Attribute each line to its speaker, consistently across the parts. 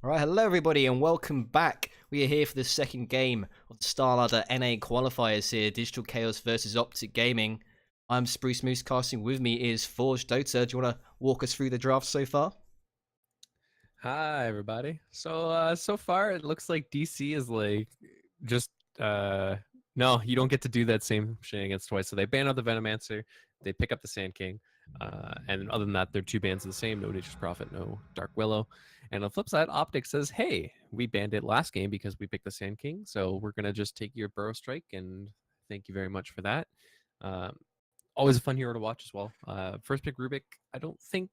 Speaker 1: All right, hello everybody, and welcome back. We are here for the second game of the StarLadder NA qualifiers here, Digital Chaos versus OpTic Gaming. I'm Spruce Moose. Casting with me is Forge Dota. Do you want to walk us through the draft so far?
Speaker 2: Hi everybody. So far it looks like DC is like just no, you don't get to do that same shenanigans twice. So they ban out the Venomancer, they pick up the Sand King, and other than that, they're two bans of the same. No Nature's Prophet, no Dark Willow. And on the flip side, OpTic says, "Hey, we banned it last game because we picked the Sand King, so we're gonna just take your Burrow Strike and thank you very much for that." Um, Always a fun hero to watch as well. First pick Rubik, I don't think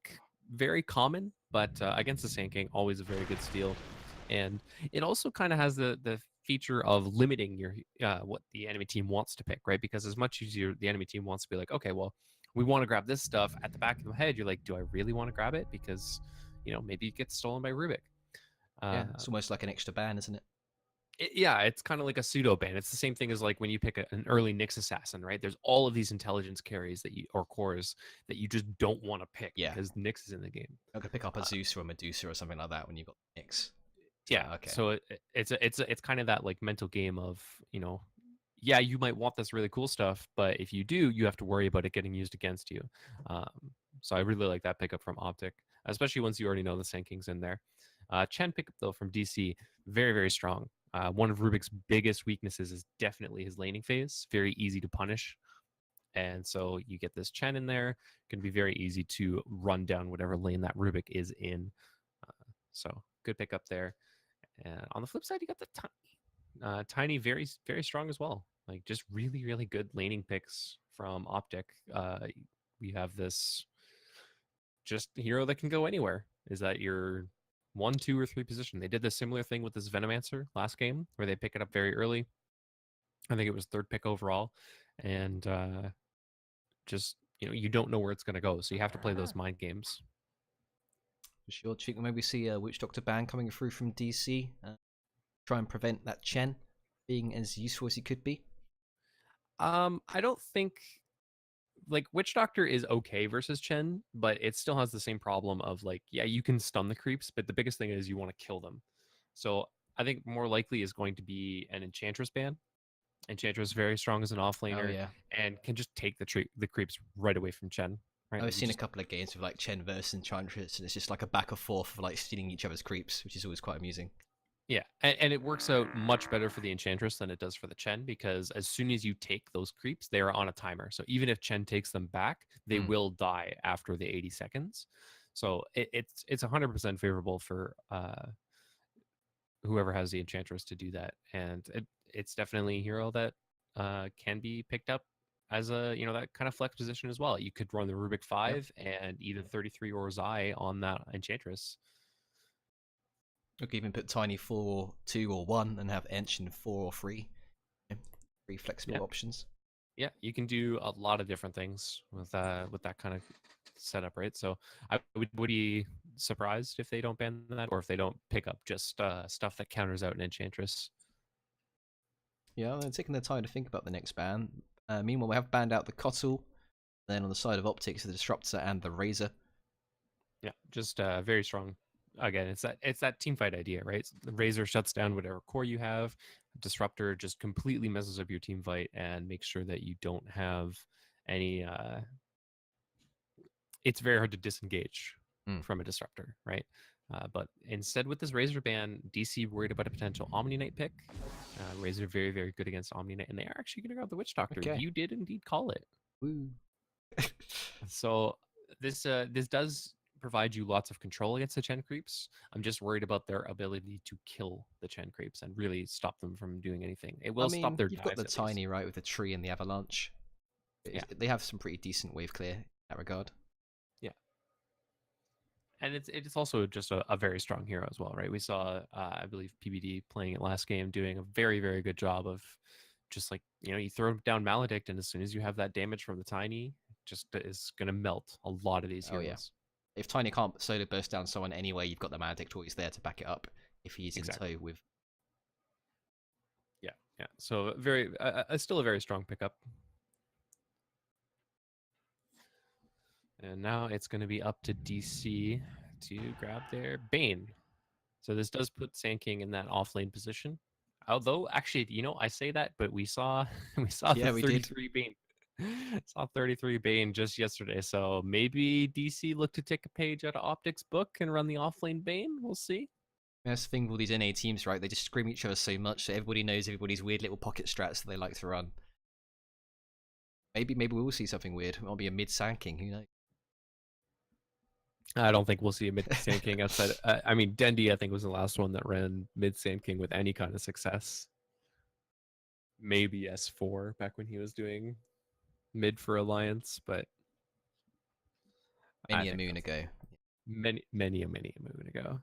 Speaker 2: very common, but against the Sand King, always a very good steal. And it also kind of has the feature of limiting your what the enemy team wants to pick, right? Because as much as the enemy team wants to be like, okay, well, we want to grab this stuff at the back of the head, you're like, do I really want to grab it? Because maybe it gets stolen by Rubik.
Speaker 1: Yeah,
Speaker 2: Uh,
Speaker 1: it's almost like an extra ban, isn't it?
Speaker 2: yeah, it's kind of like a pseudo ban. It's the same thing as like when you pick an early Nyx assassin, right? There's all of these intelligence carries that you or cores that you just don't want to pick
Speaker 1: Yeah,
Speaker 2: because Nyx is in the game.
Speaker 1: I could pick up a
Speaker 2: Uh,
Speaker 1: Zeus or a Medusa or something like that when you've got Nyx. It's
Speaker 2: yeah,
Speaker 1: like, okay.
Speaker 2: so it's kind of that like mental game of yeah, you might want this really cool stuff, but if you do, you have to worry about it getting used against you. Um, so I really like that pickup from OpTic, especially once you already know the Sand King's in there. Chen pickup though from DC, very very strong. One of Rubik's biggest weaknesses is definitely his laning phase. Very easy to punish, and so you get this Chen in there. Can be very easy to run down whatever lane that Rubik is in. So good pickup there. And on the flip side, you got the Tiny, very very strong as well. Like just really really good laning picks from OpTic. We have this just hero that can go anywhere. Is that your one, two, or three position? They did the similar thing with this Venomancer last game, where they pick it up very early. I think it was third pick overall, and just you don't know where it's going to go, so you have to play those mind games.
Speaker 1: For sure. Chick, maybe see a Witch Doctor ban coming through from DC. Try and prevent that Chen being as useful as he could be.
Speaker 2: I don't think like Witch Doctor is okay versus Chen, but it still has the same problem of like, yeah, you can stun the creeps, but the biggest thing is you want to kill them. So I think more likely is going to be an Enchantress ban. Enchantress very strong as an
Speaker 1: Oh
Speaker 2: offlaner
Speaker 1: yeah,
Speaker 2: and can just take the creeps right away from Chen. Right,
Speaker 1: I've
Speaker 2: like you
Speaker 1: seen a
Speaker 2: just
Speaker 1: couple of games with like Chen versus Enchantress, and it's just like a back and forth of like stealing each other's creeps, which is always quite amusing.
Speaker 2: yeah, and it works out much better for the Enchantress than it does for the Chen because as soon as you take those creeps, they are on a timer. So even if Chen takes them back, they
Speaker 1: Mm.
Speaker 2: will die after the 80 seconds. So it's 100% favorable for whoever has the Enchantress to do that, and it's definitely a hero that can be picked up as a that kind of flex position as well. You could run the Rubik
Speaker 1: Yep.
Speaker 2: 5 and either 33 or Zai on that Enchantress.
Speaker 1: You could even put Tiny 4, 2, or 1 and have Ench in 4 or 3. Yeah, three
Speaker 2: Yeah,
Speaker 1: flexible options.
Speaker 2: yeah, you can do a lot of different things with that kind of setup, right? So I would be surprised if they don't ban that or if they don't pick up just stuff that counters out an Enchantress.
Speaker 1: Yeah, they're taking their time to think about the next ban. Meanwhile, we have banned out the Cottle. Then on the side of Optics, the Disruptor and the Razor.
Speaker 2: Yeah, just very strong. Again, it's that team fight idea, right? The Razor shuts down whatever core you have. Disruptor just completely messes up your team fight and makes sure that you don't have any. It's very hard to disengage
Speaker 1: Mm.
Speaker 2: from a disruptor, right? But instead, with this Razor ban, DC worried about a potential Omni Knight pick. Razor very very good against Omni Knight, and they are actually going to grab the Witch Doctor.
Speaker 1: Okay.
Speaker 2: You did indeed call it.
Speaker 1: Woo.
Speaker 2: So this does provide you lots of control against the Chen creeps. I'm just worried about their ability to kill the Chen creeps and really stop them from doing anything. It
Speaker 1: I
Speaker 2: will stop
Speaker 1: mean,
Speaker 2: their
Speaker 1: you've got
Speaker 2: dives
Speaker 1: the
Speaker 2: at least.
Speaker 1: Tiny, right, with the tree and the Avalanche.
Speaker 2: Yeah,
Speaker 1: They have some pretty decent wave clear in that regard.
Speaker 2: yeah. And it's also just a very strong hero as well, right? We saw I believe PBD playing it last game, doing a very very good job of just like you throw down Maledict, and as soon as you have that damage from the Tiny, just is going to melt a lot of these
Speaker 1: Oh yeah.
Speaker 2: heroes.
Speaker 1: If Tiny can't solo burst down someone anyway, you've got the Maledict always there to back it up if he's in
Speaker 2: Exactly.
Speaker 1: tow with.
Speaker 2: Yeah, yeah. So very, still a very strong pickup. And now it's going to be up to DC to grab their Bane. So this does put Sand King in that off lane position. Although, actually, I say that, but we saw the
Speaker 1: Yeah, we did.
Speaker 2: 33 Bane. Saw 33 Bane just yesterday. So maybe DC look to take a page out of OpTic's book and run the off lane Bane. We'll see.
Speaker 1: That's the thing with all these NA teams, right? They just scream at each other so much that everybody knows everybody's weird little pocket strats that they like to run. Maybe we will see something weird. It might be a mid Sand King, who knows?
Speaker 2: I don't think we'll see a mid Sand King outside. I mean, Dendy, I think, was the last one that ran mid Sand King with any kind of success. Maybe S4 back when he was doing mid for Alliance, but
Speaker 1: Many a moon ago.
Speaker 2: Many a moon ago.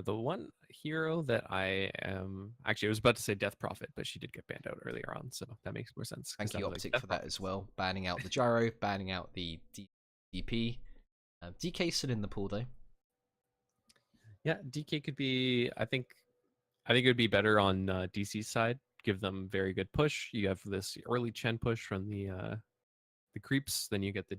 Speaker 2: The one hero that I am actually, I was about to say Death Prophet, but she did get banned out earlier on, so that makes more sense.
Speaker 1: Thank you, OpTic, for that as well. Banning out the gyro, banning out the DP. DK still in the pool though.
Speaker 2: Yeah, DK could be. I think it would be better on DC's side. Give them very good push. You have this early Chen push from the creeps, then you get the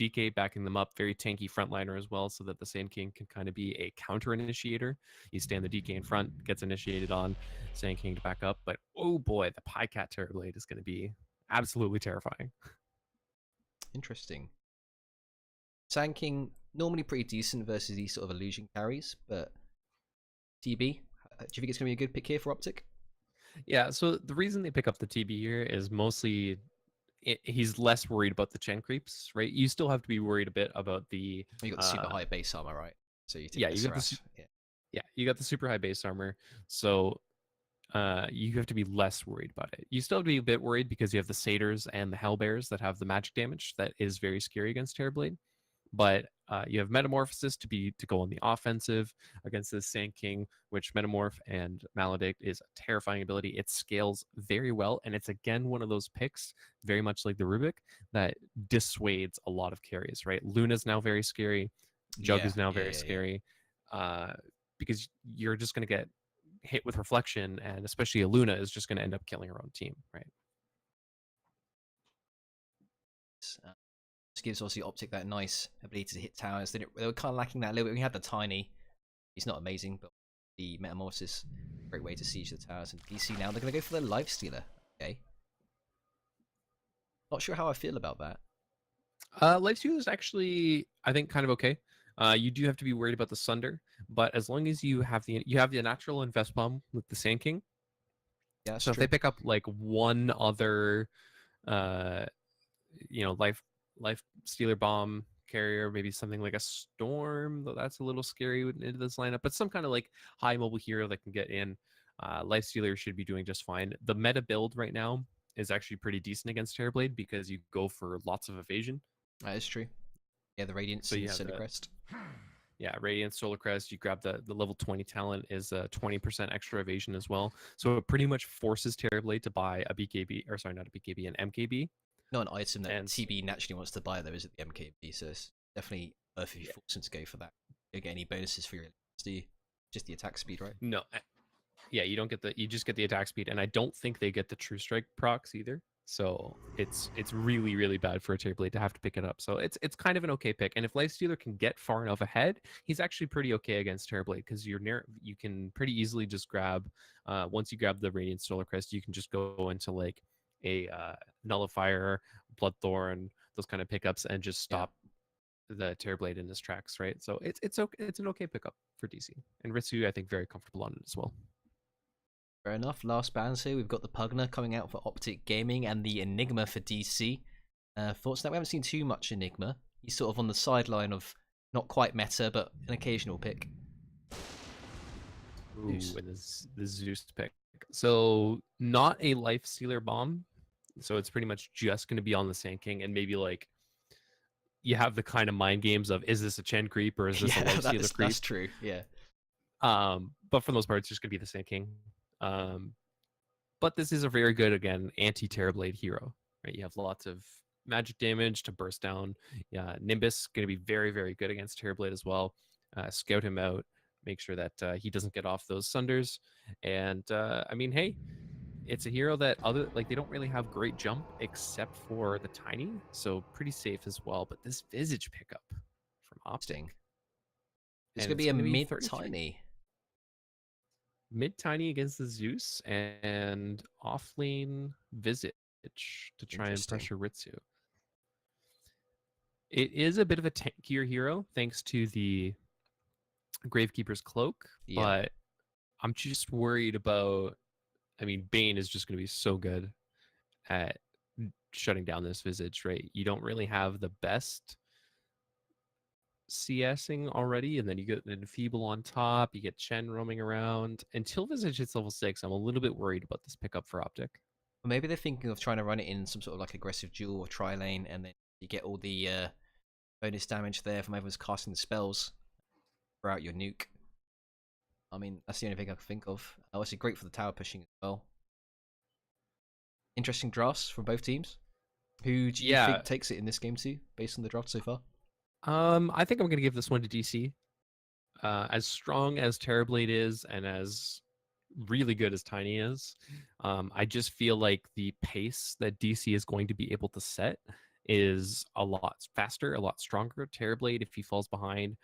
Speaker 2: DK backing them up, very tanky frontliner as well, so that the Sand King can kind of be a counter initiator. You stand the DK in front, gets initiated on Sand King to back up, but oh boy, the Pycat Terrorblade is going to be absolutely terrifying.
Speaker 1: Interesting. Sand King normally pretty decent versus these sort of illusion carries, but TB, do you think it's going to be a good pick here for OpTic?
Speaker 2: Yeah, so the reason they pick up the TB here is mostly he's less worried about the Chen creeps, right? You still have to be worried a bit about the.
Speaker 1: You got the super high base armor, right? So you take
Speaker 2: you got the you got the super high base armor, so you have to be less worried about it. You still have to be a bit worried because you have the satyrs and the hellbears that have the magic damage that is very scary against Terrorblade. But you have Metamorphosis to go on the offensive against this Sand King, which Metamorph and Maledict is a terrifying ability. It scales very well, and it's again one of those picks, very much like the Rubik, that dissuades a lot of carries. Right, Luna's now very scary, Jug is now very scary, because you're just going to get hit with reflection, and especially a Luna is just going to end up killing her own team. Right.
Speaker 1: Just gives obviously OpTic that nice ability to hit towers. They were kind of lacking that a little bit. We had the tiny. He's not amazing, but the Metamorphosis, great way to siege the towers. And DC now, they're going to go for the Life Stealer. Okay. Not sure how I feel about that.
Speaker 2: Life Stealer is actually, I think, kind of okay. You do have to be worried about the Sunder, but as long as you have the natural invest bomb with the Sand King.
Speaker 1: Yeah,
Speaker 2: so if they pick up like one other, life stealer bomb carrier, maybe something like a storm, though that's a little scary into this lineup, but some kind of like high mobile hero that can get in, life stealer should be doing just fine. The meta build right now is actually pretty decent against Terrorblade because you go for lots of evasion.
Speaker 1: That is true. Yeah, the Radiance and Solar Crest.
Speaker 2: Yeah, Radiance, Solar Crest, you grab the level 20 talent is 20% extra evasion as well. So it pretty much forces Terrorblade to buy a BKB, or sorry, not a BKB, an MKB.
Speaker 1: Not an item that TB naturally wants to buy, though, is it, the MKB? So it's definitely worth if you force him to go for that. You don't get any bonuses for your do you? Just the attack speed, right?
Speaker 2: No. Yeah, you just get the attack speed, and I don't think they get the True Strike procs either. So it's really, really bad for a Terrorblade to have to pick it up. So it's kind of an okay pick. And if Lifestealer can get far enough ahead, he's actually pretty okay against Terrorblade because you can pretty easily just grab, once you grab the Radiant Solar Crest, you can just go into like a Nullifier, Bloodthorn, those kind of pickups, and just stop the Terrorblade in his tracks, right? So it's okay. It's an okay pickup for DC. And Ritsu, I think, very comfortable on it as well.
Speaker 1: Fair enough. Last bands here, we've got the Pugner coming out for OpTic Gaming and the Enigma for DC. Thoughts on that? We haven't seen too much Enigma. He's sort of on the sideline of not quite meta, but an occasional pick.
Speaker 2: Ooh, and the Zeus pick. So not a Life Stealer bomb. So it's pretty much just going to be on the Sand King, and maybe like you have the kind of mind games of, is this a Chen creep or is this a Life Stealer creep?
Speaker 1: That's true, yeah.
Speaker 2: But for the most part, it's just going to be the Sand King. But this is a very good, again, anti-Terrorblade hero, right? You have lots of magic damage to burst down. Yeah, Nimbus going to be very, very good against Terrorblade as well. Scout him out, make sure that he doesn't get off those Sunders. And I mean, hey, it's a hero that they don't really have great jump except for the tiny, so pretty safe as well. But this Visage pickup from OpTic.
Speaker 1: It's
Speaker 2: and
Speaker 1: going to
Speaker 2: it's
Speaker 1: be a
Speaker 2: going to be 33.
Speaker 1: mid-tiny.
Speaker 2: Mid tiny against the Zeus and off lane Visage to try and
Speaker 1: Interesting.
Speaker 2: pressure Ritsu. It is a bit of a tankier hero thanks to the Gravekeeper's Cloak,
Speaker 1: Yeah.
Speaker 2: but I'm just worried about. I mean, Bane is just going to be so good at shutting down this Visage, right? You don't really have the best CSing already, and then you get an Enfeeble on top, you get Chen roaming around. Until Visage hits level 6, I'm a little bit worried about this pickup for OpTic.
Speaker 1: Or maybe they're thinking of trying to run it in some sort of like aggressive duel or tri-lane, and then you get all the bonus damage there from everyone's casting the spells throughout your nuke. I mean, that's the only thing I can think of. Obviously, great for the tower pushing as well. Interesting drafts from both teams. Who do you
Speaker 2: Yeah,
Speaker 1: think takes it in this game too, based on the draft so far?
Speaker 2: I think I'm going to give this one to DC. As strong as Terrorblade is, and as really good as Tiny is, I just feel like the pace that DC is going to be able to set is a lot faster, a lot stronger. Terrorblade, if he falls behind,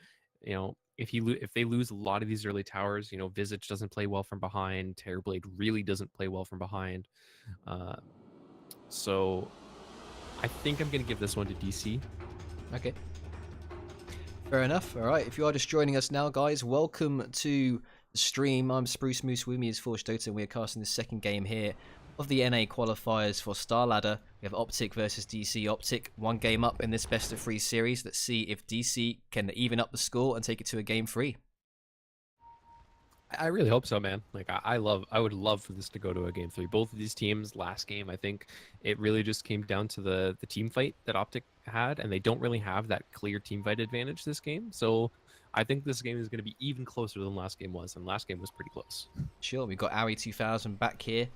Speaker 2: if they lose a lot of these early towers, Visage doesn't play well from behind. Terrorblade really doesn't play well from behind. So I think I'm going to give this one to DC.
Speaker 1: Okay. Fair enough. All right. If you are just joining us now, guys, welcome to the stream. I'm Spruce Moose. With me is Forge Dota, and we are casting the second game here of the NA qualifiers for StarLadder. We have OpTic versus DC. OpTic, one game up in this best of 3 series. Let's see if DC can even up the score and take it to a game 3.
Speaker 2: I really hope so, man. Like I would love for this to go to a game 3. Both of these teams last game, I think it really just came down to the team fight that OpTic had, and they don't really have that clear team fight advantage this game. So I think this game is going to be even closer than last game was, and last game was pretty close.
Speaker 1: Sure, we've got Ari 2000 back here,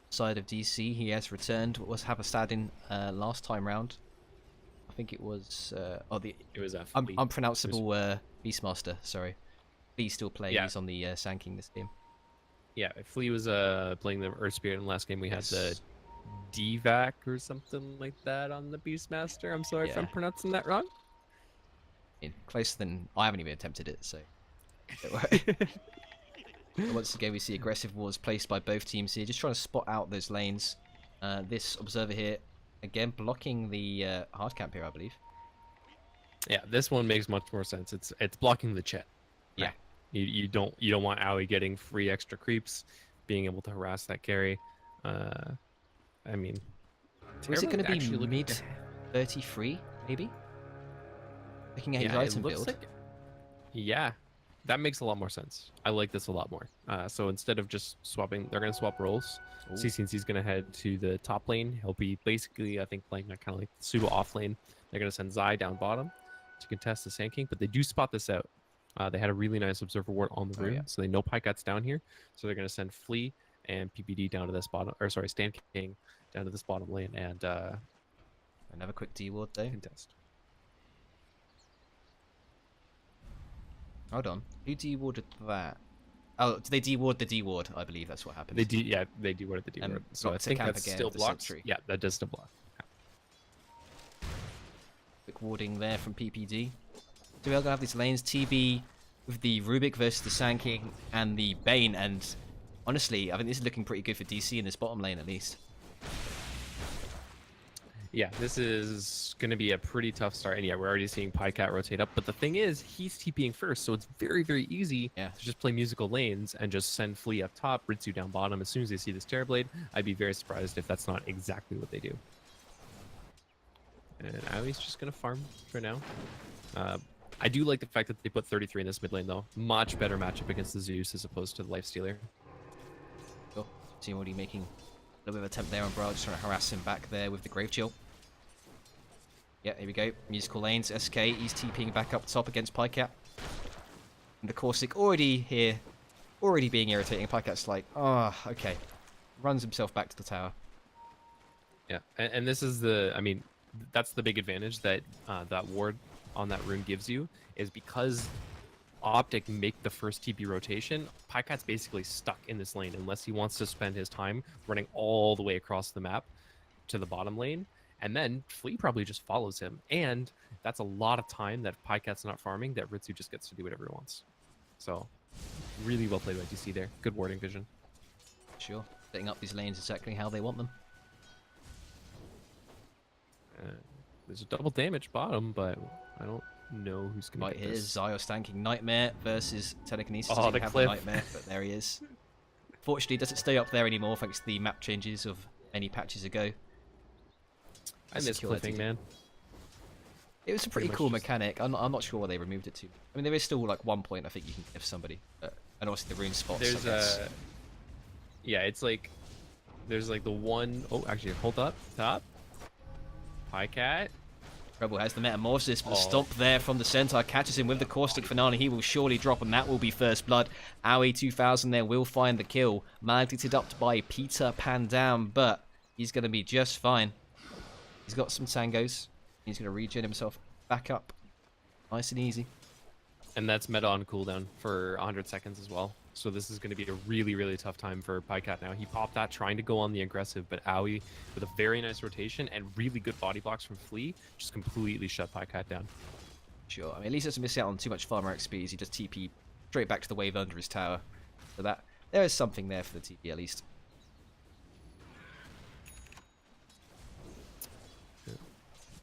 Speaker 1: side of DC. He has returned. What was Haverstad in last time round? I think it was
Speaker 2: It was
Speaker 1: unpronounceable Beastmaster. Sorry. He's still playing.
Speaker 2: Yeah.
Speaker 1: He's on the Sand King this game.
Speaker 2: Yeah, Flea was playing the Earth Spirit, and last game we had the
Speaker 1: Yes.
Speaker 2: DVAC or something like that on the Beastmaster. I'm sorry if I'm
Speaker 1: Yeah.
Speaker 2: pronouncing that wrong.
Speaker 1: Closer than I haven't even attempted it, so don't worry. Once again, we see aggressive wars placed by both teams here, just trying to spot out those lanes. This observer here, again, blocking the hard camp here, I believe.
Speaker 2: Yeah, this one makes much more sense. It's blocking the Chet.
Speaker 1: Yeah.
Speaker 2: You don't want Owie getting free extra creeps, being able to harass that carry. I mean,
Speaker 1: Was it going to be
Speaker 2: actually
Speaker 1: mid 33, maybe? Looking at his
Speaker 2: it
Speaker 1: item
Speaker 2: looks
Speaker 1: build.
Speaker 2: like, yeah, that makes a lot more sense. I like this a lot more. So instead of just swapping, they're going to swap roles.
Speaker 1: Ooh.
Speaker 2: CCNC's going to head to the top lane. He'll be basically, I think, playing kind of like pseudo off lane. They're going to send Zai down bottom to contest the Sand King, but they do spot this out. They had a really nice observer ward on the room, so they know Pykat's down here. So they're going to send Flea and PPD down to this bottom, or sorry, Sand King down to this bottom lane and
Speaker 1: Another quick D-ward though.
Speaker 2: contest.
Speaker 1: Hold on. Who D-warded that? Oh, did they D-ward the D-ward? I believe that's what happened.
Speaker 2: They D-warded the D-ward. So I think that still blocks. Yeah, that does still block.
Speaker 1: Quick warding there from PPD. So we're going to have these lanes, TB with the Rubik versus the Sand King and the Bane, and honestly, I think this is looking pretty good for DC in this bottom lane at least.
Speaker 2: Yeah, this is going to be a pretty tough start, and yeah, we're already seeing Pycat rotate up, but the thing is, he's TPing first, so it's very, very easy to just play musical lanes and just send Flea up top, Ritsu down bottom as soon as they see this Terrorblade. I'd be very surprised if that's not exactly what they do. And Owie's just going to farm for now. I do like the fact that they put 33 in this mid lane, though. Much better matchup against the Zeus as opposed to the Lifestealer.
Speaker 1: Cool. Team already making a little bit of attempt there on Bro, just trying to harass him back there with the Grave Chill. Yeah, here we go. Musical lanes. SK, he's TPing back up top against Pycat. And the Corsic already here, already being irritating. Pykat's like, oh, okay. Runs himself back to the tower.
Speaker 2: Yeah, and this is the, I mean, that's the big advantage that that ward on that rune gives you, is because OpTic make the first TP rotation, Pykat's basically stuck in this lane unless he wants to spend his time running all the way across the map to the bottom lane, and then Flea probably just follows him. And that's a lot of time that Pycat's not farming that Ritsu just gets to do whatever he wants. So really well played by DC there. Good warding vision.
Speaker 1: Sure. Setting up these lanes exactly how they want them.
Speaker 2: There's a double damage bottom, but I don't know who's going to
Speaker 1: Right
Speaker 2: get
Speaker 1: here,
Speaker 2: this.
Speaker 1: Zyos tanking Nightmare versus Telekinesis.
Speaker 2: Oh,
Speaker 1: Doesn't
Speaker 2: the
Speaker 1: have
Speaker 2: cliff.
Speaker 1: the Nightmare, but there he is. Fortunately, doesn't stay up there anymore thanks to the map changes of many patches ago.
Speaker 2: I miss cliffing, man.
Speaker 1: It was a pretty cool mechanic. I'm not sure why they removed it to. I mean, there is still like 1 point I think you can give somebody, and obviously the rune spots.
Speaker 2: There's yeah, it's like there's like the one oh actually hold up top. Pycat.
Speaker 1: Rebel has the Metamorphosis, but the stomp there from the Centaur catches him with the Caustic Finale. He will surely drop, and that will be first blood. Aoi 2000 there will find the kill. Mandated up by Peter Pan down, but he's going to be just fine. He's got some tangos. He's going to regen himself back up. Nice and easy.
Speaker 2: And that's meta on cooldown for 100 seconds as well. So this is going to be a really, really tough time for Pycat now. He popped that trying to go on the aggressive, but Aoi, with a very nice rotation and really good body blocks from Flea, just completely shut Pycat down.
Speaker 1: Sure. I mean, at least he doesn't miss out on too much farmer XP as he just TP straight back to the wave under his tower. So that there is something there for the TP at least.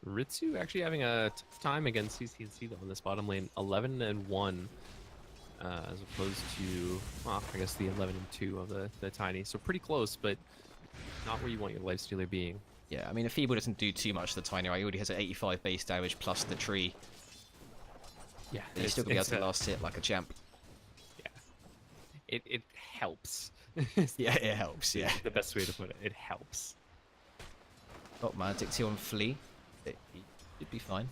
Speaker 2: Ritsu actually having a tough time against CCNC though in this bottom lane. 11-1. As opposed to, well, I guess the 11-2 of the Tiny. So pretty close, but not where you want your Lifestealer being.
Speaker 1: Yeah, I mean, a Feeble doesn't do too much to the Tiny. Right? He already has an 85 base damage plus the tree.
Speaker 2: Yeah,
Speaker 1: He's still going to be able to last hit like a champ.
Speaker 2: Yeah. It helps.
Speaker 1: Yeah, it helps, yeah.
Speaker 2: The best way to put it. It helps.
Speaker 1: Got Magic Teal on Flea. He should be fine.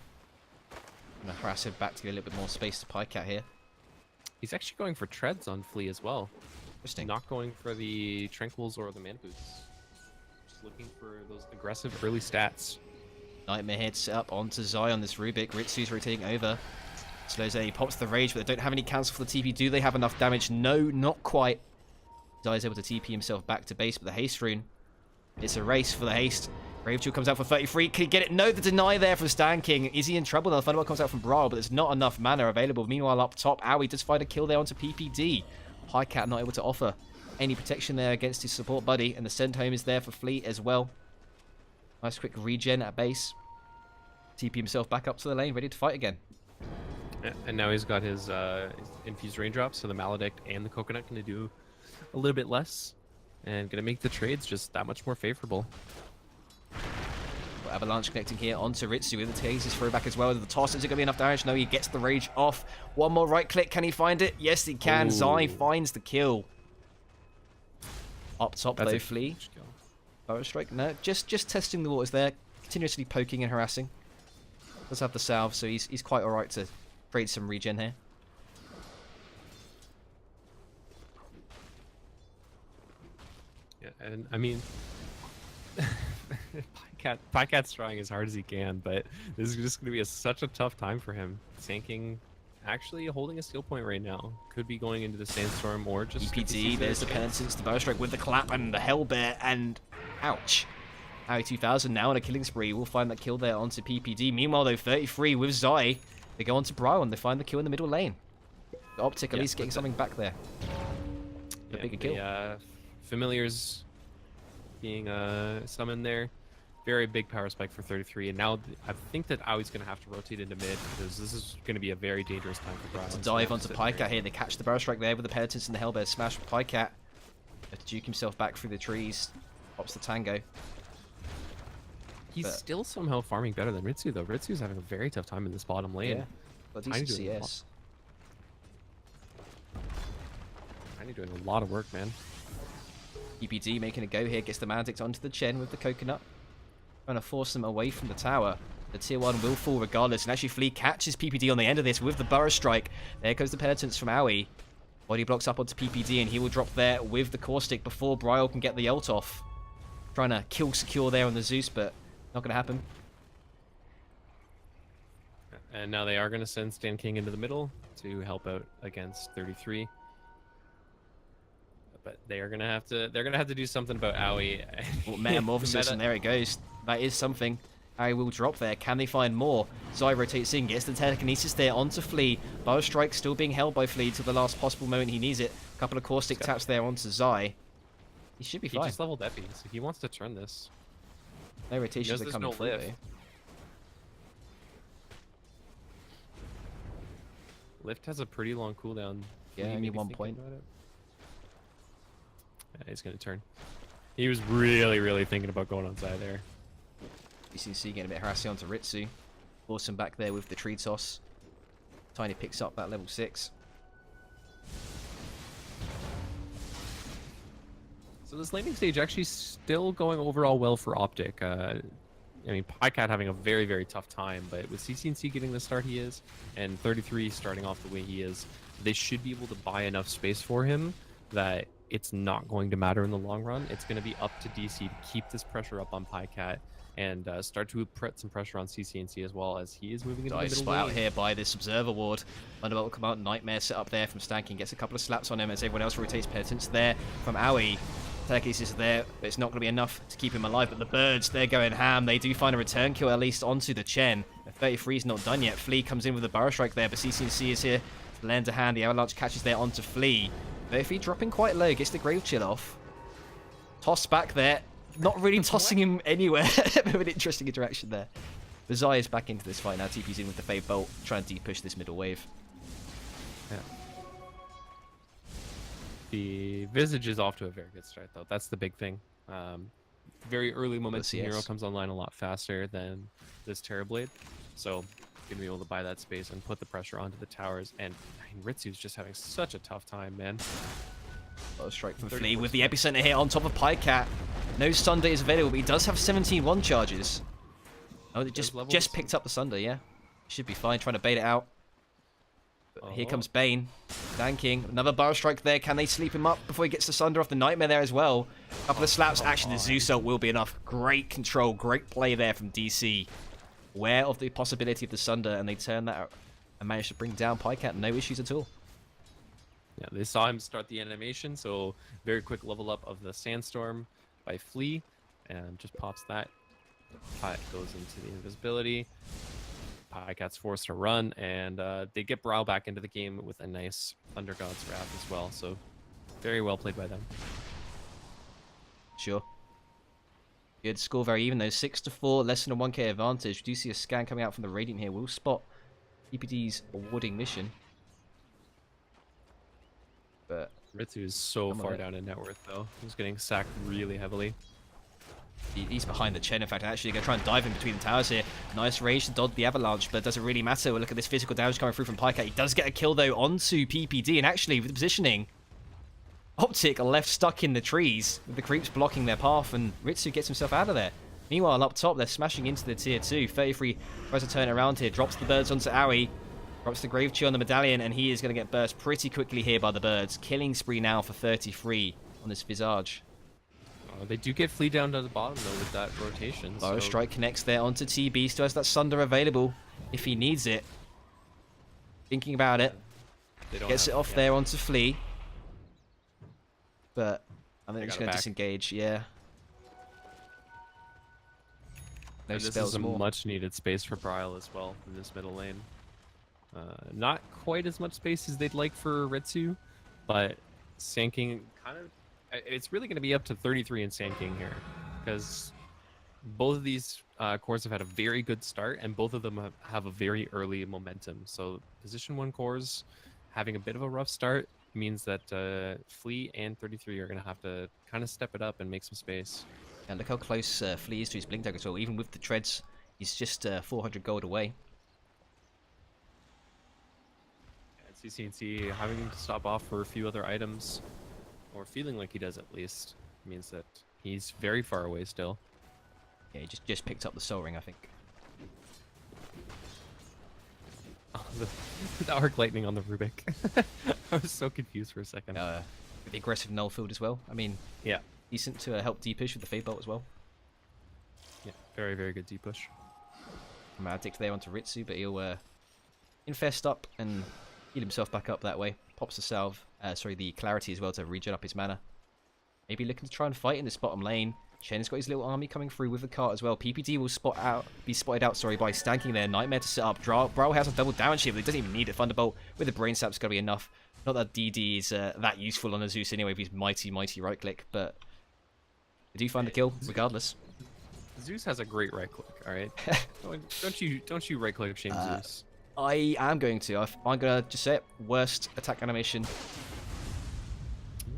Speaker 1: I'm going to harass him back to get a little bit more space to Pycat here.
Speaker 2: He's actually going for treads on Flea as well.
Speaker 1: Interesting.
Speaker 2: Not going for the Tranquils or the Mana Boots. Just looking for those aggressive early stats.
Speaker 1: Nightmare hits up onto Zai on this Rubik. Ritsu's rotating over. Slows he pops the Rage, but they don't have any cancel for the TP. Do they have enough damage? No, not quite. Zai is able to TP himself back to base, but the haste rune. It's a race for the haste. Gravejewel comes out for 33. Can he get it? No, the deny there for Stan King. Is he in trouble? The Thunderbolt comes out from Brawl, but there's not enough mana available. Meanwhile, up top, Aoi does find a kill there onto PPD. Pycat not able to offer any protection there against his support buddy, and the send home is there for Fleet as well. Nice quick regen at base. TP himself back up to the lane, ready to fight again.
Speaker 2: And now he's got his infused raindrops, so the Maledict and the Coconut going to do a little bit less, and going to make the trades just that much more favorable.
Speaker 1: Avalanche connecting here onto Ritsu with the Taser's throwback as well. The toss, is it going to be enough damage? No, he gets the Rage off. One more right click. Can he find it? Yes, he can.
Speaker 2: Ooh.
Speaker 1: Zai finds the kill. Up top, though, Flea. Power Strike? No, just testing the waters there. Continuously poking and harassing. Does have the salve, so he's quite alright to trade some regen here.
Speaker 2: Yeah, and I mean... Pycat's trying as hard as he can, but this is just going to be such a tough time for him. Sanking actually holding a steal point right now. Could be going into the Sandstorm or just...
Speaker 1: EPT, there's the Penitence, the Bowstrike with the clap and the Hellbear, and ouch. Aoi 2000 now on a killing spree. We'll find that kill there onto PPD. Meanwhile, though, 33 with Zai. They go on to Bryon. They find the kill in the middle lane. The OpTic at least getting something back there. A bigger kill.
Speaker 2: Familiars being summoned there. Very big power spike for 33, and now I think that Aoi's going to have to rotate into mid, because this is going to be a very dangerous time for Bryon.
Speaker 1: To dive onto Pycat here. They catch the Barrow Strike there with the Penitence and the Hellbear smash for Pycat. To juke himself back through the trees. Pops the Tango.
Speaker 2: He's still somehow farming better than Ritsu, though. Ritsu's having a very tough time in this bottom lane.
Speaker 1: Yeah, but decent CS.
Speaker 2: Tiny doing a lot of work, man.
Speaker 1: EPD making a go here. Gets the Mandict onto the Chen with the Coconut. Trying to force them away from the tower. The tier 1 will fall regardless, and actually Flea catches PPD on the end of this with the Burrow Strike. There goes the Penitence from Aoi. Body blocks up onto PPD, and he will drop there with the Caustic before Bryle can get the ult off. Trying to kill secure there on the Zeus, but not going to happen.
Speaker 2: And now they are going to send Stan King into the middle to help out against 33. But they are going to have to do something about Aoi.
Speaker 1: Well, Metamorphosis, and there it goes. That is something. I will drop there. Can they find more? Zai rotates in, gets the telekinesis there onto Flea. Bow Strike still being held by Flea till the last possible moment he needs it. A couple of caustic taps there onto Zai. He should be fine.
Speaker 2: He just leveled Epi, so he wants to turn this.
Speaker 1: No rotations are coming through though.
Speaker 2: Lift has a pretty long cooldown.
Speaker 1: Yeah, only 1 point.
Speaker 2: Yeah, he's gonna turn. He was really thinking about going on side there.
Speaker 1: BCC getting a bit harassing onto Ritsu. Awesome back there with the tree toss. Tiny picks up that level 6.
Speaker 2: So this laning stage actually still going overall well for OpTic. I mean, PyCat having a very tough time, but with CCNC getting the start he is, and 33 starting off the way he is, they should be able to buy enough space for him that it's not going to matter in the long run. It's going to be up to DC to keep this pressure up on PyCat and start to put some pressure on CCNC as well, as he is moving into the middle
Speaker 1: spot
Speaker 2: lane.
Speaker 1: out here by this Observer Ward. Thunderbolt will come out. Nightmare set up there from Stanking. Gets a couple of slaps on him as everyone else rotates. Penitence there from Aoi. Telekinesis is there, but it's not going to be enough to keep him alive. But the birds, they're going ham. They do find a return kill, at least onto the Chen. The 33 is not done yet. Flea comes in with a Burrow Strike there, but CCNC is here to lend a hand. The Avalanche catches there onto Flea. But if he dropping quite low, gets the Grave Chill off. Toss back there. Not really tossing him anywhere. Bit of an interesting interaction there. The Zai is back into this fight now. TP's in with the Fade Bolt, trying to deep push this middle wave.
Speaker 2: Yeah. The Visage is off to a very good start, though. That's the big thing. Very early momentum hero comes online a lot faster than this Terrorblade. So, gonna be able to buy that space and put the pressure onto the towers. And I mean, Ritsu's just having such a tough time, man.
Speaker 1: Strike from Flea with the epicenter hit on top of PyCat. No Sunday is available, but he does have 17 one charges. Oh, they just picked up the Sunday, yeah. Should be fine, trying to bait it out. But here comes Bane. Thanking. Another Burrow Strike there. Can they sleep him up before he gets the Sunder off the Nightmare there as well? A couple of slaps. Actually, the Zeus ult will be enough. Great control, great play there from DC. Aware of the possibility of the Sunder, and they turn that out and manage to bring down PyCat. No issues at all.
Speaker 2: Yeah, they saw him start the animation, so very quick level up of the Sandstorm by Flea, and just pops that. Pycat goes into the invisibility. PyCat's forced to run, and they get Brow back into the game with a nice Thunder God's Wrath as well, so very well played by them.
Speaker 1: Sure. Good score, very even though. 6-4, less than a 1k advantage. We do see a scan coming out from the Radiant here. We'll spot EPD's awarding mission. But
Speaker 2: Ritsu is so far down in net worth, though. He's getting sacked really heavily.
Speaker 1: He's behind the Chen, in fact. Actually, going to try and dive in between the towers here. Nice range to dodge the Avalanche, but it doesn't really matter. We'll look at this physical damage coming through from PyCat. He does get a kill, though, onto PPD. And actually, with the positioning, OpTic are left stuck in the trees, with the creeps blocking their path, and Ritsu gets himself out of there. Meanwhile, up top, they're smashing into the tier 2. 33 tries to turn it around here, drops the birds onto Aoi. Drops the Grave Chill on the Medallion, and he is going to get burst pretty quickly here by the birds. Killing spree now for 33 on this Visage.
Speaker 2: They do get Flea down to the bottom, though, with that rotation.
Speaker 1: Burrow Strike connects there onto TB. Still has that Sunder available if he needs it. Thinking about it. Gets it off there onto Flea. But I think they're just going to disengage, yeah. No
Speaker 2: and this
Speaker 1: spells
Speaker 2: is a
Speaker 1: more.
Speaker 2: much-needed space for Bryle as well in this middle lane. Not quite as much space as they'd like for Ritsu, but Sand kind of... It's really going to be up to 33 and Sand King here, because both of these cores have had a very good start, and both of them have a very early momentum. So position 1 cores having a bit of a rough start means that Flea and 33 are going to have to kind of step it up and make some space.
Speaker 1: And look how close Flea is to his Blink Dagger as well. Even with the treads, he's just 400 gold away.
Speaker 2: CCNC having to stop off for a few other items, or feeling like he does at least, means that he's very far away still.
Speaker 1: Yeah, he just picked up the Soul Ring, I think.
Speaker 2: Oh, the Arc Lightning on the Rubik. I was so confused for a second.
Speaker 1: The aggressive Null Field as well. I mean,
Speaker 2: yeah,
Speaker 1: decent to help D-push with the Fade Bolt as well.
Speaker 2: Yeah, very, very good D-push.
Speaker 1: Addict there onto Ritsu, but he'll infest up and heal himself back up that way. Pops the salve, the clarity as well to regen up his mana. Maybe looking to try and fight in this bottom lane. Chen's got his little army coming through with the cart as well. PPD will be spotted out, sorry, by stanking there. Nightmare to set up. Brawl has a double damage here, but he doesn't even need it. Thunderbolt with the Brain Sap's going to be enough. Not that DD is that useful on a Zeus anyway with his mighty right click, but they do find the kill regardless.
Speaker 2: Zeus has a great right click, all right? don't you right click shame Zeus.
Speaker 1: I am going to. I'm going to just say it. Worst attack animation.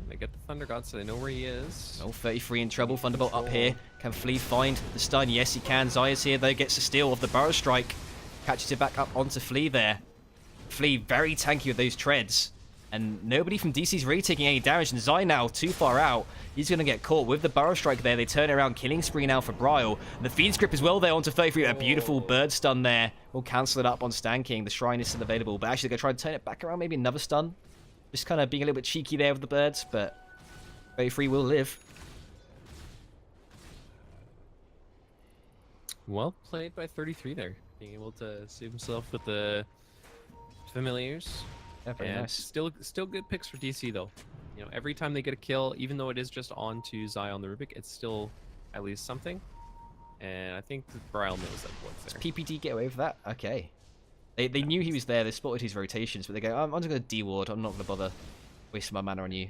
Speaker 2: They get the Thunder God, so they know where he is.
Speaker 1: Oh, 33 in trouble. Thunderbolt up here. Can Flea find the stun? Yes, he can. Zaya's here, though. Gets the steal of the Burrow Strike. Catches it back up onto Flea there. Flea very tanky with those treads. And nobody from DC's really taking any damage. And Zai now too far out. He's going to get caught with the Burrow Strike there. They turn it around. Killing spree now for Bryle. And the Fiend's Grip as well there onto 33. A beautiful bird stun there. We'll cancel it up on Stan King. The Shrine is still available. But actually, they're going to try to turn it back around. Maybe another stun. Just kind of being a little bit cheeky there with the birds. But 33 will live.
Speaker 2: Well played by 33 there. Being able to save himself with the familiars.
Speaker 1: Yeah, very nice.
Speaker 2: Still good picks for DC though. You know, every time they get a kill, even though it is just onto Zai on the Rubik, it's still at least something. And I think Bryle knows that what's there.
Speaker 1: Does PPD get away with that? Okay. They knew he was there. They spotted his rotations, but they go, I'm just going to D-ward. I'm not going to bother wasting my mana on you.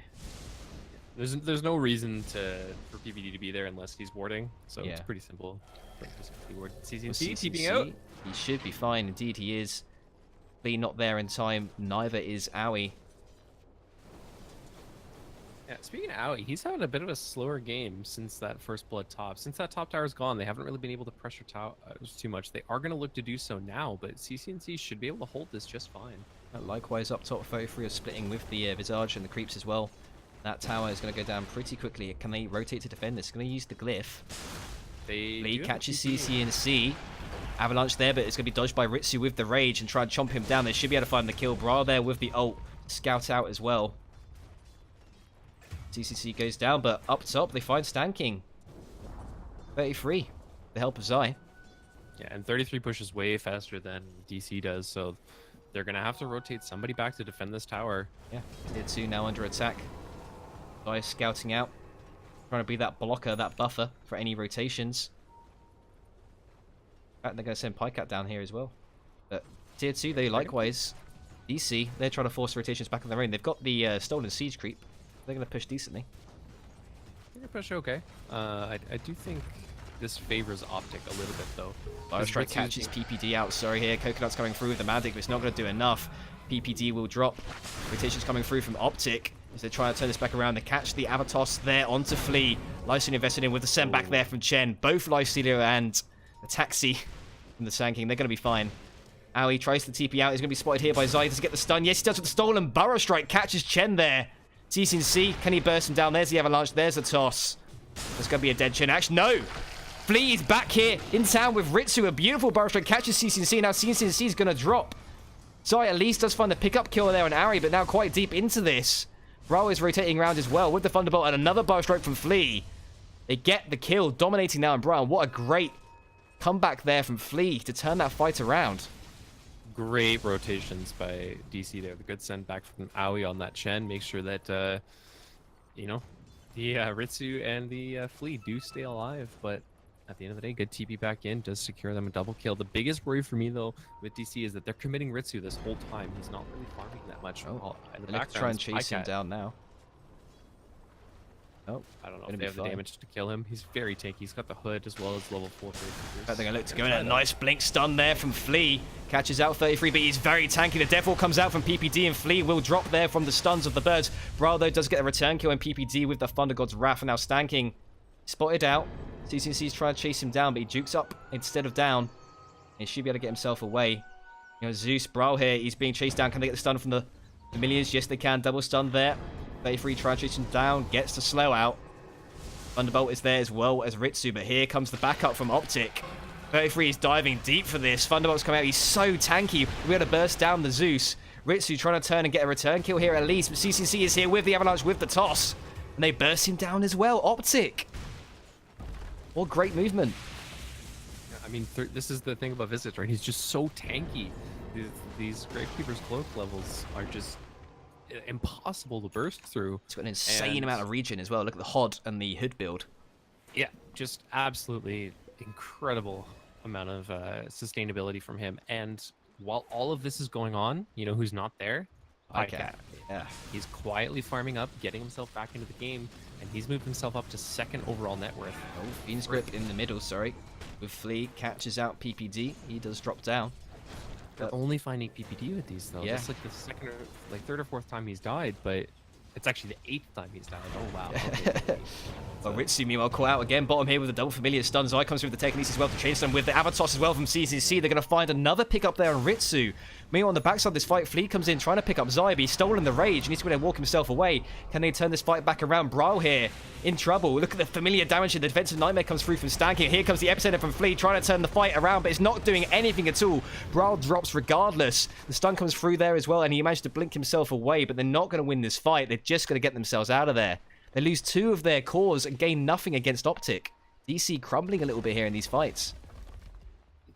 Speaker 2: There's no reason for PPD to be there unless he's warding, so
Speaker 1: Yeah.
Speaker 2: it's pretty simple. Just D-ward.
Speaker 1: Well,
Speaker 2: CCNC
Speaker 1: CCNC,
Speaker 2: TPing out.
Speaker 1: He should be fine. Indeed, he is. Be not there in time. Neither is Owie.
Speaker 2: Yeah, speaking of Owie, he's having a bit of a slower game since that first blood top. Since that top tower's gone, they haven't really been able to pressure towers too much. They are going to look to do so now, but CCNC should be able to hold this just fine.
Speaker 1: Likewise, up top, 33 are splitting with the Visage and the creeps as well. That tower is going to go down pretty quickly. Can they rotate to defend this? Going to use the glyph. Lee catches CCNC. Avalanche there, but it's going to be dodged by Ritsu with the rage and try and chomp him down. They should be able to find the kill. Bra there with the ult. Scout out as well. CCC goes down, but up top they find Stan King. 33. The help of Zai.
Speaker 2: Yeah, and 33 pushes way faster than DC does, so they're going to have to rotate somebody back to defend this tower.
Speaker 1: Yeah, Tier 2 now under attack. Zai is scouting out. Trying to be that blocker, that buffer for any rotations. In fact, they're going to send Pycat down here as well. But Tier 2, they likewise. DC, they're trying to force rotations back on their own. They've got the stolen siege creep. They're going to push decently.
Speaker 2: They're going to push okay. I do think this favors OpTic a little bit, though.
Speaker 1: Biostrike catches PPD out. Sorry here. Coconut's coming through with the Magic, but it's not going to do enough. PPD will drop. Rotations coming through from OpTic as they try to turn this back around. They catch the Avatos there onto Flea. Lysine invested in with the send back there from Chen. Both Lysine and the Taxi from the Sand King. They're going to be fine. Owie tries to TP out. He's going to be spotted here by Zai to get the stun. Yes, he does with the stolen. Burrow Strike catches Chen there. CCNC, can he burst him down? There's the Avalanche. There's a toss. There's going to be a dead Chen. Actually, no. Flea is back here in town with Ritsu. A beautiful Burrow Strike catches CCNC. Now CCNC is going to drop. Zai at least does find the pickup kill there on Ari, but now quite deep into this. Bro is rotating around as well with the Thunderbolt and another Burrow Strike from Flea. They get the kill, dominating now in Brown. What a great comeback there from Flea to turn that fight around.
Speaker 2: Great rotations by DC there. The good send back from Owie on that Chen. Make sure that, you know, the Ritsu and the Flea do stay alive. But at the end of the day, good TP back in does secure them a double kill. The biggest worry for me, though, with DC is that they're committing Ritsu this whole time. He's not really farming that much.
Speaker 1: Oh,
Speaker 2: in the
Speaker 1: let's try and chase him down now. Oh,
Speaker 2: I don't know if they have the damage to kill him. He's very tanky. He's got the hood as well as level 4
Speaker 1: I think I look to go in. A nice blink stun there from Flea. Catches out 33, but he's very tanky. The Devil comes out from PPD, and Flea will drop there from the stuns of the birds. Brawl, though, does get a return kill, and PPD with the Thunder God's Wrath. And now Stan King spotted out. CCNC's trying to chase him down, but he jukes up instead of down. He should be able to get himself away. You know, Zeus, Brawl here, he's being chased down. Can they get the stun from the Millions? Yes, they can. Double stun there. 33 trying to chase him down. Gets the slow out. Thunderbolt is there as well as Ritsu, but here comes the backup from OpTic. 33 is diving deep for this. Thunderbolt's coming out. He's so tanky. We're able to burst down the Zeus. Ritsu trying to turn and get a return kill here at least, but CCC is here with the Avalanche with the toss. And they burst him down as well. OpTic. What great movement.
Speaker 2: I mean, this is the thing about Visage, right? He's just so tanky. These Gravekeeper's cloak levels are just impossible to burst through.
Speaker 1: It's got an insane amount of regen as well. Look at the HOD and the hood build.
Speaker 2: Yeah, just absolutely incredible amount of sustainability from him. And while all of this is going on, you know who's not there?
Speaker 1: Okay.
Speaker 2: Pycat.
Speaker 1: Yeah.
Speaker 2: He's quietly farming up, getting himself back into the game, and he's moved himself up to 2nd overall net worth.
Speaker 1: Oh, Fiend's Grip in the middle, sorry. With Flea, catches out PPD. He does drop down.
Speaker 2: They're only finding PPD with these, though.
Speaker 1: Yeah.
Speaker 2: That's like the second or like 3rd or 4th time he's died, but it's actually the 8th time he's died. Oh, wow. Okay.
Speaker 1: Well, Ritsu, meanwhile, caught out again. Bottom here with a double familiar stun. Zai comes through with the telekinesis as well to change them with the Avatos as well from CCC. They're going to find another pick up there on Ritsu. Meanwhile, on the backside of this fight, Flea comes in trying to pick up Zai, but he's stolen the rage. He needs to go there and walk himself away. Can they turn this fight back around? Brawl here in trouble. Look at the familiar damage. The defensive nightmare comes through from Stanking. Here comes the epicenter from Flea trying to turn the fight around, but it's not doing anything at all. Brawl drops regardless. The stun comes through there as well, and he managed to blink himself away, but they're not going to win this fight. They're just going to get themselves out of there. They lose 2 of their cores and gain nothing against OpTic. DC crumbling a little bit here in these fights.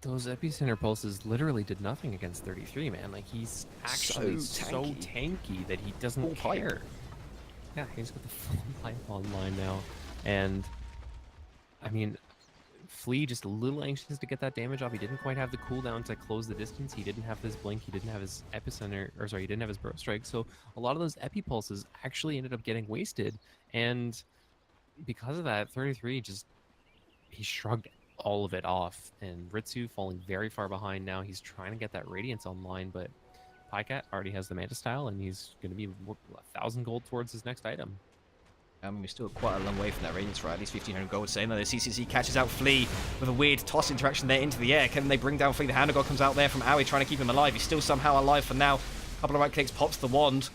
Speaker 2: Those epicenter pulses literally did nothing against 33, man. Like, he's actually so tanky that he doesn't care. Yeah, he's got the full pipe online now. And, I mean, Flea just a little anxious to get that damage off. He didn't quite have the cooldown to close the distance. He didn't have his blink. He didn't have his epicenter, or sorry, he didn't have his burst strike. So a lot of those epi pulses actually ended up getting wasted. And because of that, 33 just, he shrugged all of it off. And Ritsu falling very far behind now. He's trying to get that Radiance online, but Pycat already has the Manta style, and he's going to be 1,000 gold towards his next item.
Speaker 1: I mean, we're still quite a long way from that Radiance, right? At least 1,500 gold. So another CCC catches out Flea with a weird toss interaction there into the air. Can they bring down Flea? The Hand of God comes out there from Aoi trying to keep him alive. He's still somehow alive for now. A couple of right clicks, pops the wand.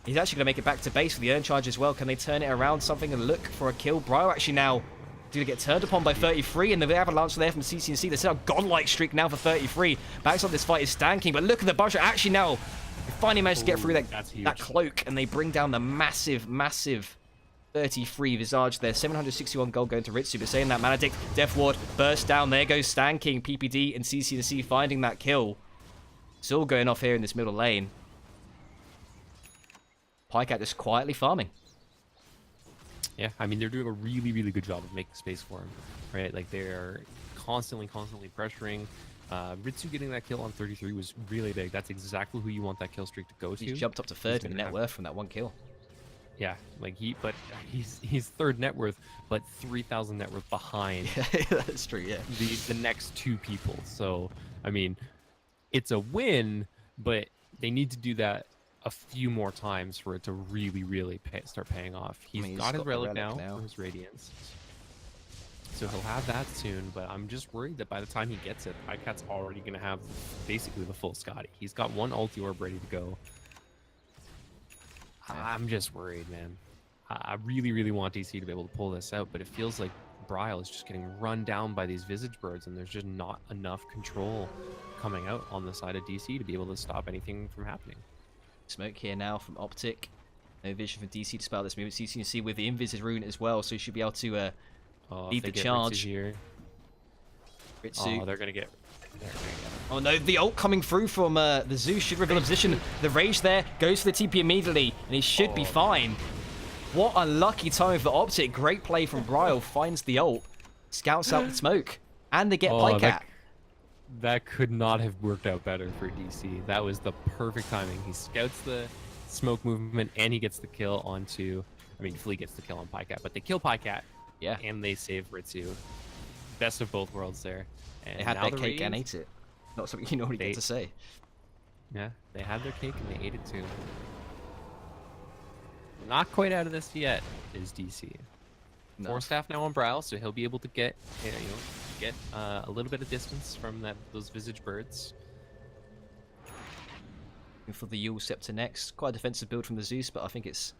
Speaker 1: He's actually going to make it back to base for the Urn Charge as well. Can they turn it around something and look for a kill? Bryo actually now due to get turned upon by 33, and the avalanche there from CCC. They're still a godlike streak now for 33. Backs on this fight is Stanking, but look at the bunch. Actually now, they finally managed to get through that cloak, and they bring down the massive 33 Visage there. 761 gold going to Ritsu, but saying that, Maledict, Death Ward, burst down. There goes Stanking, PPD, and CCC finding that kill. It's all going off here in this middle lane. Pycat just quietly farming.
Speaker 2: Yeah, I mean, they're doing a really good job of making space for him, right? Like, they're constantly pressuring. Ritsu getting that kill on 33 was really big. That's exactly who you want that kill streak to go to.
Speaker 1: He's jumped up to 3rd in the net worth from that one kill.
Speaker 2: Yeah, like he's 3rd net worth, but 3,000 net worth behind.
Speaker 1: That's true, yeah.
Speaker 2: The next 2 people. So, I mean, it's a win, but they need to do that a few more times for it to really start paying off. He's got his relic now for his Radiance. So he'll have that soon, but I'm just worried that by the time he gets it, Pycat's already going to have basically the full Scotty. He's got 1 ulti orb ready to go. I'm just worried, man. I really want DC to be able to pull this out, but it feels like Bryle is just getting run down by these Visage Birds, and there's just not enough control coming out on the side of DC to be able to stop anything from happening.
Speaker 1: Smoke here now from OpTic. No vision for DC to spell this movement. CCC with the Invis rune as well, so he should be able to lead the charge.
Speaker 2: Here.
Speaker 1: Ritsu.
Speaker 2: Oh, they're going to get...
Speaker 1: Oh no, the ult coming through from the Zeus should reveal a position. The Rage there goes for the TP immediately, and he should be fine. What a lucky time for OpTic. Great play from Bryle. Finds the ult, scouts out the smoke, and they get Pycat.
Speaker 2: That could not have worked out better for DC. That was the perfect timing. He scouts the smoke movement, and he gets the kill onto... I mean, Flea gets the kill on Pycat, but they kill Pycat,
Speaker 1: yeah,
Speaker 2: and they save Ritsu. Best of both worlds there. And
Speaker 1: they had their cake and ate it. Not something you normally get to say.
Speaker 2: Yeah, they had their cake and they ate it too. Not quite out of this yet is DC. No. 4 staff now on Bryle, so he'll be able to get a little bit of distance from those Visage Birds.
Speaker 1: For the Yule Scepter next, quite a defensive build from the Zeus, but I think it's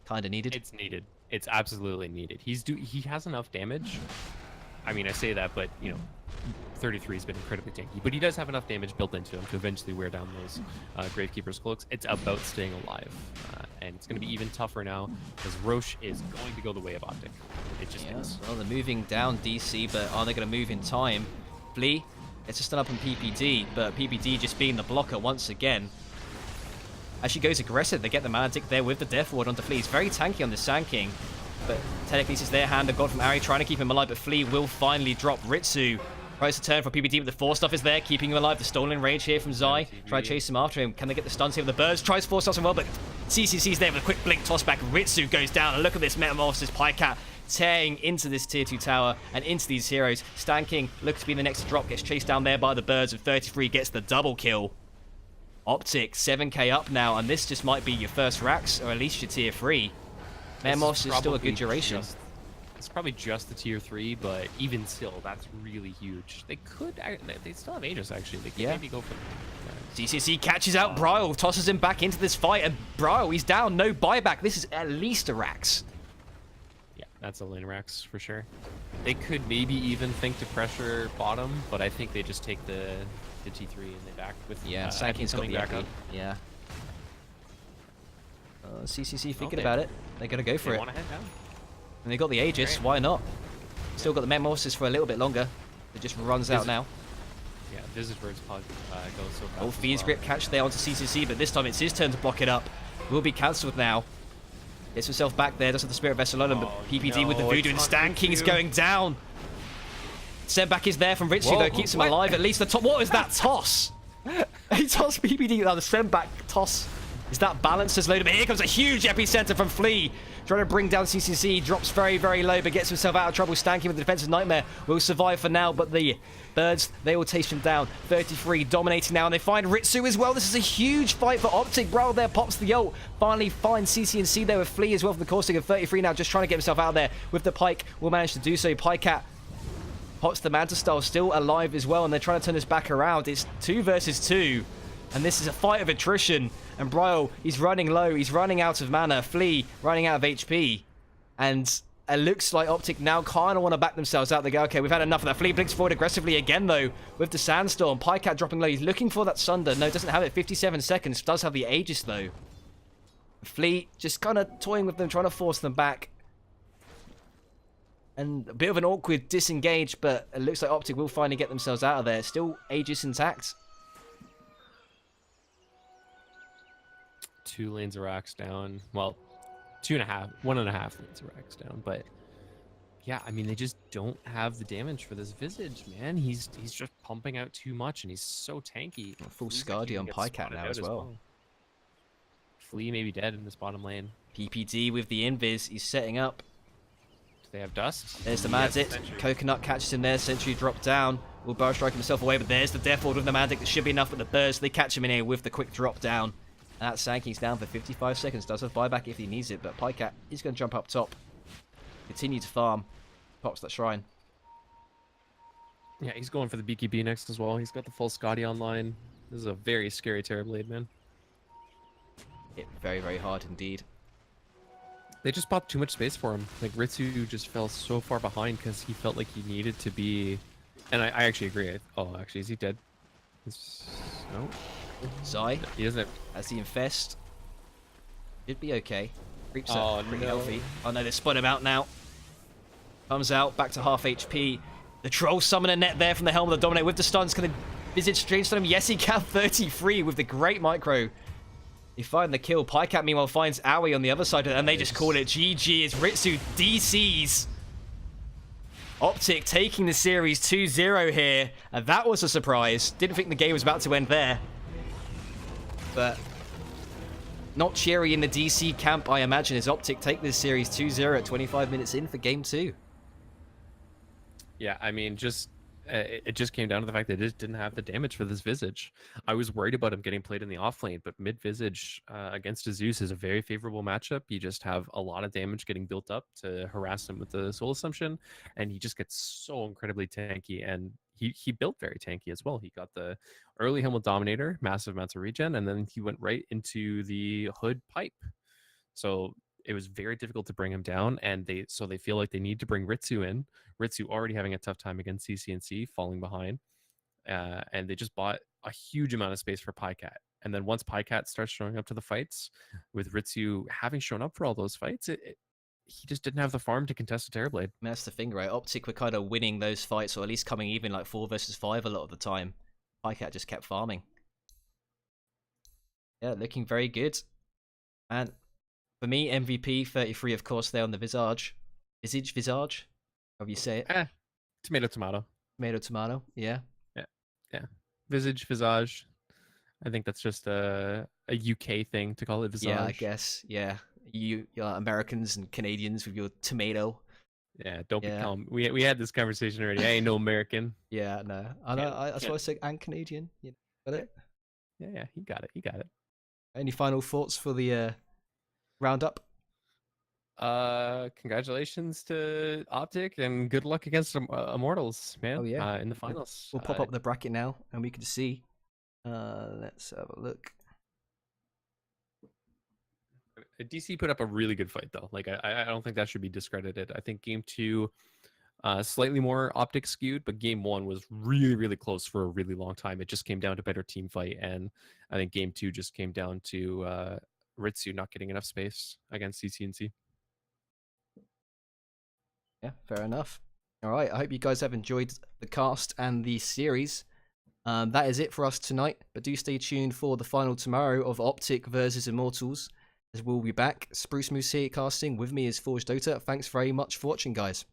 Speaker 1: kind of needed.
Speaker 2: It's needed. It's absolutely needed. He has enough damage. I mean, I say that, but, you know, 33 has been incredibly tanky, but he does have enough damage built into him to eventually wear down those Gravekeeper's cloaks. It's about staying alive, and it's going to be even tougher now because Roche is going to go the way of OpTic. It just is.
Speaker 1: Well, they're moving down DC, but are they going to move in time? Flea, it's a stun up on PPD, but PPD just being the blocker once again. As she goes aggressive, they get the Maledict there with the Death Ward onto Flea. He's very tanky on the Sand King. but telekinesis there, hand of God from Ari, trying to keep him alive, but Flea will finally drop. Ritsu tries to turn for PPD, but the Force stuff is there, keeping him alive. The stolen rage here from Zai. Try to chase him after him. Can they get the stuns here with the birds? Tries Force stuff as well, but CCC's there with a quick blink toss back. Ritsu goes down, and look at this Metamorphosis Pycat tearing into this tier 2 tower and into these heroes. Stan King looks to be the next to drop, gets chased down there by the birds, and 33 gets the double kill. OpTic 7k up now, and this just might be your first racks, or at least your tier 3. Metamorphosis is still a good duration.
Speaker 2: It's probably just the tier 3, but even still, that's really huge. They still have Aegis, actually. They could maybe go for...
Speaker 1: CCC catches out Bryle, tosses him back into this fight, and Bryle, he's down, no buyback. This is at least a Rax.
Speaker 2: Yeah, that's a lane Rax for sure. They could maybe even think to pressure bottom, but I think they just take the T3 and they back with...
Speaker 1: Yeah, Sanking's got the back up. Yeah. CCC thinking about it. They're going to go for it.
Speaker 2: They want to head down.
Speaker 1: And they got the Aegis, why not? Still got the Metamorphosis for a little bit longer. It just runs out now.
Speaker 2: Yeah, this is where it's goes so fast.
Speaker 1: Oh, Fiend's Grip catch there onto CCC, but this time it's his turn to block it up. Will be cancelled now. Gets himself back there, does have the Spirit Vessel on him, but PPD with the Voodoo, and Stan King's going down. Send back is there from Ritsu, though, keeps him alive. At least the top. What was that toss? He tossed PPD. The send back toss. Is that balanced as loaded? But here comes a huge epicenter from Flea. Trying to bring down CCC. Drops very, very low, but gets himself out of trouble. Stanking with the defensive nightmare. Will survive for now, but the birds, they will taste him down. 33 dominating now, and they find Ritsu as well. This is a huge fight for OpTic. Brawl there pops the ult. Finally finds CCC there with Flea as well for the coursing of 33 now. Just trying to get himself out there with the Pike. Will manage to do so. Pycat pops the Manta Style, still alive as well, and they're trying to turn this back around. It's 2 versus 2. And this is a fight of attrition. And Bryle, he's running low. He's running out of mana. Flea running out of HP. And it looks like OpTic now kind of want to back themselves out. They go, okay, we've had enough of that. Flea blinks forward aggressively again, though, with the Sandstorm. Pycat dropping low. He's looking for that Sunder. No, doesn't have it. 57 seconds. Does have the Aegis, though. Flea just kind of toying with them, trying to force them back. And a bit of an awkward disengage, but it looks like OpTic will finally get themselves out of there. Still Aegis intact.
Speaker 2: 2 lanes of racks down. Well, 1.5 lanes of racks down. But yeah, I mean, they just don't have the damage for this Visage, man. He's just pumping out too much, and he's so tanky.
Speaker 1: Full Scardy on Pycat now as well.
Speaker 2: Flea may be dead in this bottom lane.
Speaker 1: PPD with the Invis. He's setting up.
Speaker 2: Do they have dust?
Speaker 1: There's the Magic. Coconut catches him there. Sentry dropped down. Will Burrow strike himself away, but there's the Death Ward with the Magic. That should be enough with the burst. They catch him in here with the quick drop down. And that Sanking's down for 55 seconds. Does have buyback if he needs it, but Pycat is going to jump up top. Continue to farm. Pops that shrine.
Speaker 2: Yeah, he's going for the BKB next as well. He's got the full Scotty online. This is a very scary Terrorblade, man.
Speaker 1: Hit very, very hard indeed.
Speaker 2: They just popped too much space for him. Like, Ritsu just fell so far behind because he felt like he needed to be... And I actually agree. Oh, actually, is he dead? No.
Speaker 1: Zai,
Speaker 2: he doesn't.
Speaker 1: As the Infest. Should be okay. Creeps
Speaker 2: Oh,
Speaker 1: are pretty
Speaker 2: no.
Speaker 1: healthy. Oh no, they spot him out now. Comes out, back to half HP. The Troll Summoner net there from the Helm of the Dominator with the stuns. Can the Visage Strange stun him? Yes, he can. 33 with the great micro. They find the kill. Pycat, meanwhile, finds Aoi on the other side, and they just call it GG as Ritsu DCs. OpTic taking the series 2-0 here, and that was a surprise. Didn't think the game was about to end there. But not cheery in the DC camp, I imagine, as OpTic take this series 2-0 at 25 minutes in for game 2.
Speaker 2: Yeah, I mean, it just came down to the fact that it just didn't have the damage for this Visage. I was worried about him getting played in the off lane, but mid Visage against a Zeus is a very favorable matchup. You just have a lot of damage getting built up to harass him with the Soul Assumption, and he just gets so incredibly tanky, and he built very tanky as well. He got the early Helmut Dominator, massive amounts of regen, and then he went right into the Hood Pipe. So it was very difficult to bring him down, and they feel like they need to bring Ritsu in. Ritsu already having a tough time against CCNC, falling behind, and they just bought a huge amount of space for Pycat. And then once Pycat starts showing up to the fights, with Ritsu having shown up for all those fights, he just didn't have the farm to contest a Terrorblade.
Speaker 1: I mean, that's the thing, right? OpTic were kind of winning those fights, or at least coming even like 4 versus 5 a lot of the time. Pycat just kept farming. Yeah, looking very good. And For me, MVP 33, of course, there on the Visage, however you say it.
Speaker 2: Tomato, tomato.
Speaker 1: Tomato, tomato. Yeah.
Speaker 2: Yeah, yeah. Visage. I think that's just a UK thing to call it Visage.
Speaker 1: Yeah, I guess. Yeah. You Americans and Canadians with your tomato.
Speaker 2: Yeah, don't
Speaker 1: Yeah.
Speaker 2: become. We had this conversation already. I ain't no American.
Speaker 1: Yeah, no. I know. That's why I say and Canadian. You know, got it.
Speaker 2: Yeah, he got it. He got it.
Speaker 1: Any final thoughts for the roundup?
Speaker 2: Congratulations to OpTic and good luck against Immortals, man.
Speaker 1: Oh yeah.
Speaker 2: In the finals.
Speaker 1: We'll pop up the bracket now, and we can see. Let's have a look.
Speaker 2: DC put up a really good fight though. Like I don't think that should be discredited. I think game 2 slightly more OpTic skewed, but game 1 was really close for a really long time. It just came down to better team fight, and I think game 2 just came down to Ritsu not getting enough space against CCNC.
Speaker 1: Yeah, fair enough. All right, I hope you guys have enjoyed the cast and the series. That is it for us tonight, but do stay tuned for the final tomorrow of OpTic versus Immortals, as we'll be back. Spruce Moose here casting, with me is Forge Dota. Thanks very much for watching, guys.